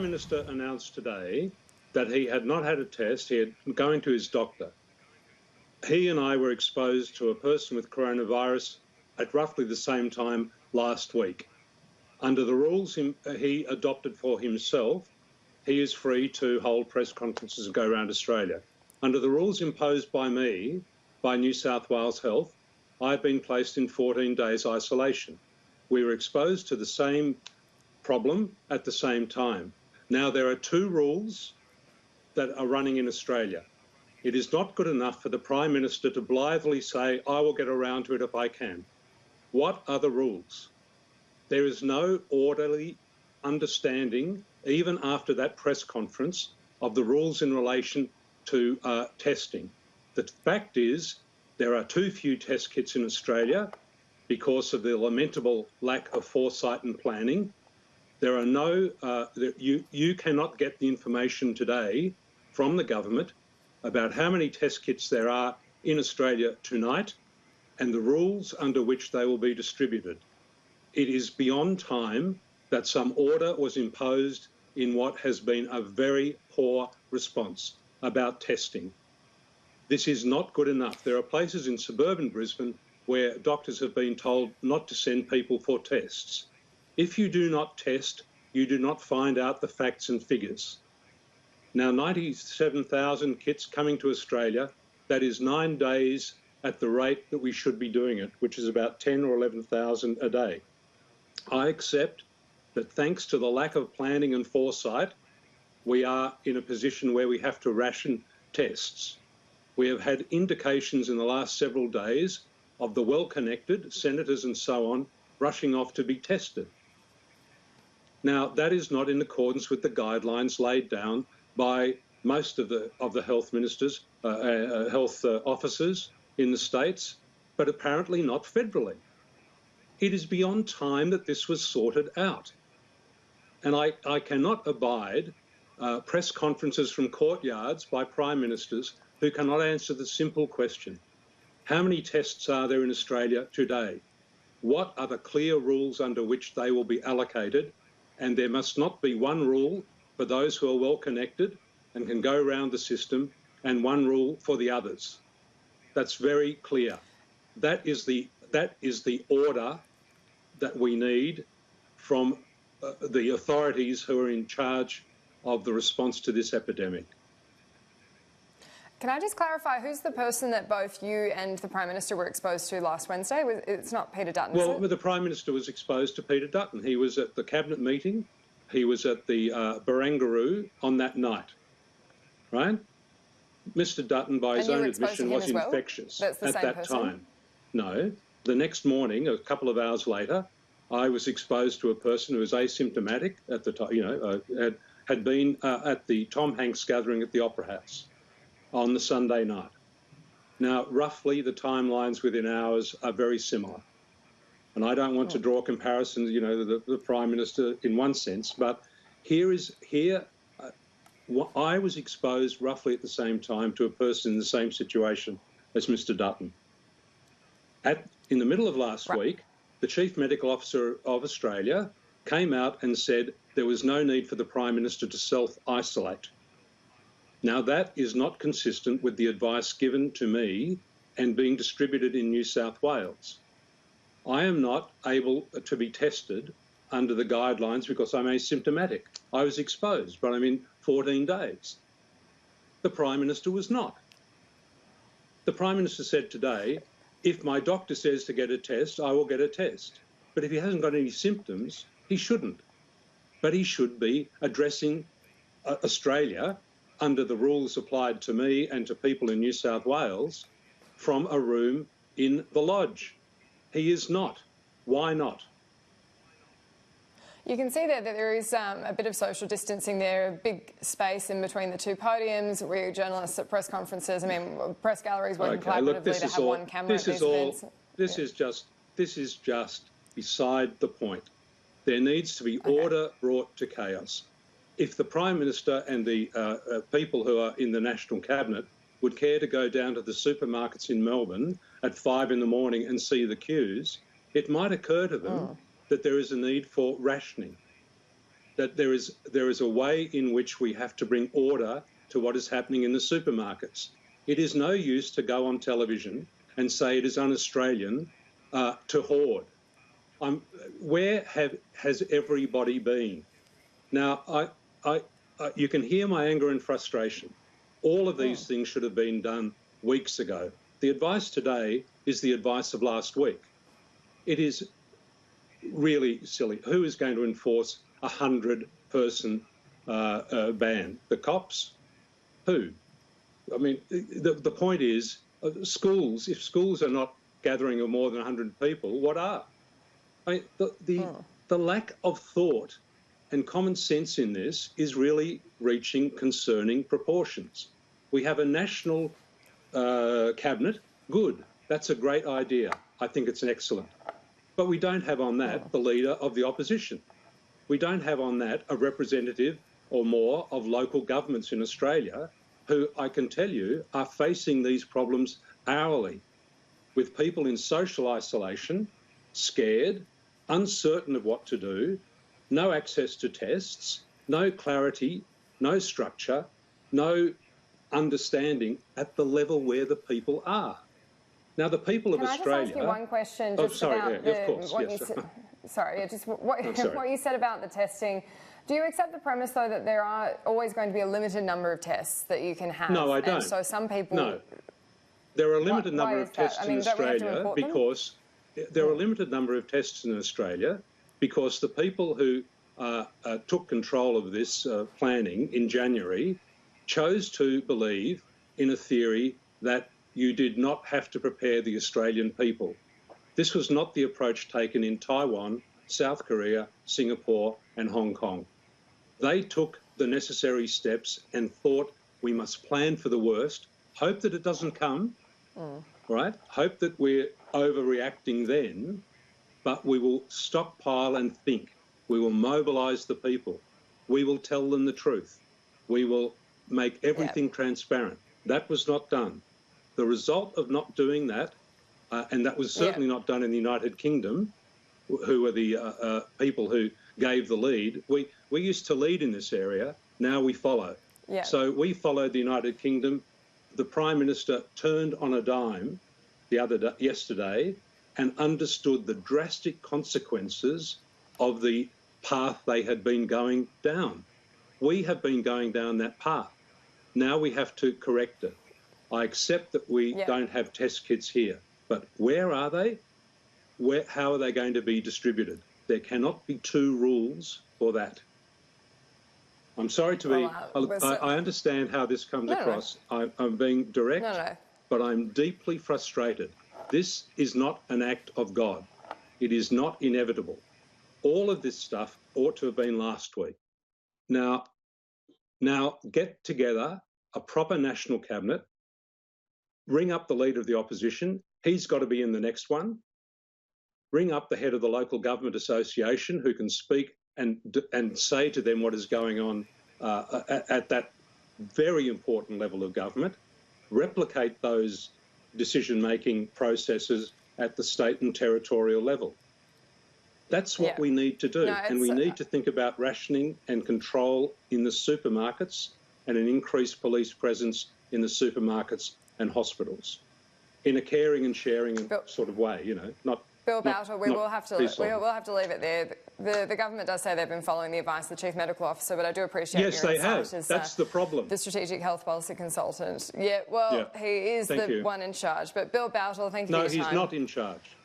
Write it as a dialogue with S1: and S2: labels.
S1: Minister announced today that he had not had a test. He had going to his doctor. He and I were exposed to a person with coronavirus at roughly the same time last week. Under the rules he adopted for himself, he is free to hold press conferences and go around Australia. Under the rules imposed by me, by New South Wales Health, I've been placed in 14 days isolation. We were exposed to the same problem at the same time. Now, there are two rules that are running in Australia. It is not good enough for the Prime Minister to blithely say, I will get around to it if I can. What are the rules? There is no orderly understanding, even after that press conference, of the rules in relation to testing. The fact is, there are too few test kits in Australia because of the lamentable lack of foresight and planning. There are no, you cannot get the information today from the government about how many test kits there are in Australia tonight and the rules under which they will be distributed. It is beyond time that some order was imposed in what has been a very poor response about testing. This is not good enough. There are places in suburban Brisbane where doctors have been told not to send people for tests. If you do not test, you do not find out the facts and figures. Now, 97,000 kits coming to Australia, that is 9 days at the rate that we should be doing it, which is about 10 or 11,000 a day. I accept that thanks to the lack of planning and foresight, we are in a position where we have to ration tests. We have had indications in the last several days of the well-connected, senators and so on, rushing off to be tested. Now, that is not in accordance with the guidelines laid down by most of the health ministers, health officers in the states, but apparently not federally. It is beyond time that this was sorted out. And I cannot abide press conferences from courtyards by Prime Ministers who cannot answer the simple question, how many tests are there in Australia today? What are the clear rules under which they will be allocated? And there must not be one rule for those who are well connected and can go around the system and one rule for the others. That's very clear. That is the order that we need from the authorities who are in charge of the response to this epidemic.
S2: Can I just clarify, who's the person that both you and the Prime Minister were exposed to last Wednesday? It's not Peter Dutton,
S1: Well,
S2: is it?
S1: the Prime Minister was exposed to Peter Dutton. He was at the Cabinet meeting. He was at the Barangaroo on that night, right? Mr Dutton, by his own admission, was infectious at that time. No. The next morning, a couple of hours later, I was exposed to a person who was asymptomatic at the time, had been at the Tom Hanks gathering at the Opera House on the Sunday night. Now, roughly the timelines within hours are very similar. And I don't want to draw comparisons, the Prime Minister in one sense, but I was exposed roughly at the same time to a person in the same situation as Mr Dutton. In the middle of last week, the Chief Medical Officer of Australia came out and said there was no need for the Prime Minister to self-isolate. Now, that is not consistent with the advice given to me and being distributed in New South Wales. I am not able to be tested under the guidelines because I'm asymptomatic. I was exposed, but I'm in 14 days. The Prime Minister was not. The Prime Minister said today, if my doctor says to get a test, I will get a test. But if he hasn't got any symptoms, he shouldn't. But he should be addressing Australia under the rules applied to me and to people in New South Wales from a room in the lodge. He is not. Why not?
S2: You can see there that there is a bit of social distancing there, a big space in between the two podiums. We're journalists at press conferences. I mean, press galleries working collaboratively to have one camera at these events. This
S1: is just beside the point. There needs to be order brought to chaos. If the Prime Minister and the people who are in the National Cabinet would care to go down to the supermarkets in Melbourne at 5 in the morning and see the queues, it might occur to them that there is a need for rationing. that there is a way in which we have to bring order to what is happening in the supermarkets. It is no use to go on television and say it is un-Australian to hoard. Where has everybody been? Now, you can hear my anger and frustration. All of these things should have been done weeks ago. The advice today is the advice of last week. It is really silly. Who is going to enforce a 100-person ban? The cops? Who? I mean, the point is, schools, if schools are not gathering of more than 100 people, what are? I mean, the lack of thought and common sense in this is really reaching concerning proportions. We have a national cabinet. Good. That's a great idea. I think it's an excellent. But we don't have on that the leader of the opposition. We don't have on that a representative or more of local governments in Australia who, I can tell you, are facing these problems hourly, with people in social isolation, scared, uncertain of what to do, no access to tests, no clarity, no structure, no understanding at the level where the people are. Now, the people of Australia...
S2: Can I just ask you one question just what you said about the testing? Do you accept the premise, though, that there are always going to be a limited number of tests that you can have?
S1: No, I don't.
S2: And so some people...
S1: No. There are a limited number of tests in Australia because... There are a limited number of tests in Australia because the people who took control of this planning in January chose to believe in a theory that you did not have to prepare the Australian people. This was not the approach taken in Taiwan, South Korea, Singapore and Hong Kong. They took the necessary steps and thought we must plan for the worst, hope that it doesn't come, right? Hope that we're overreacting then, but we will stockpile and think. We will mobilise the people. We will tell them the truth. We will make everything transparent. That was not done. The result of not doing that, and that was certainly not done in the United Kingdom, who were the people who gave the lead. We used to lead in this area. Now we follow. So we followed the United Kingdom. The Prime Minister turned on a dime yesterday and understood the drastic consequences of the path they had been going down. We have been going down that path. Now we have to correct it. I accept that we don't have test kits here, but where are they? How are they going to be distributed? There cannot be two rules for that. I'm sorry to be... I understand how this comes across. I'm being direct, but I'm deeply frustrated. This is not an act of God. It is not inevitable. All of this stuff ought to have been last week. Now get together a proper national cabinet, ring up the leader of the opposition. He's got to be in the next one. Ring up the head of the local government association who can speak and say to them what is going on at that very important level of government. Replicate those decision-making processes at the state and territorial level. That's what we need to do. And we need to think about rationing and control in the supermarkets and an increased police presence in the supermarkets and hospitals in a caring and sharing sort of way, you know, not...
S2: Bill Bowtell, we will have to leave it there. The government does say they've been following the advice of the Chief Medical Officer, but I do appreciate your insight.
S1: Yes, they have. That's the problem.
S2: The Strategic Health Policy Consultant. He is the one in charge. But Bill Bowtell, thank you for your time.
S1: No, he's not in charge.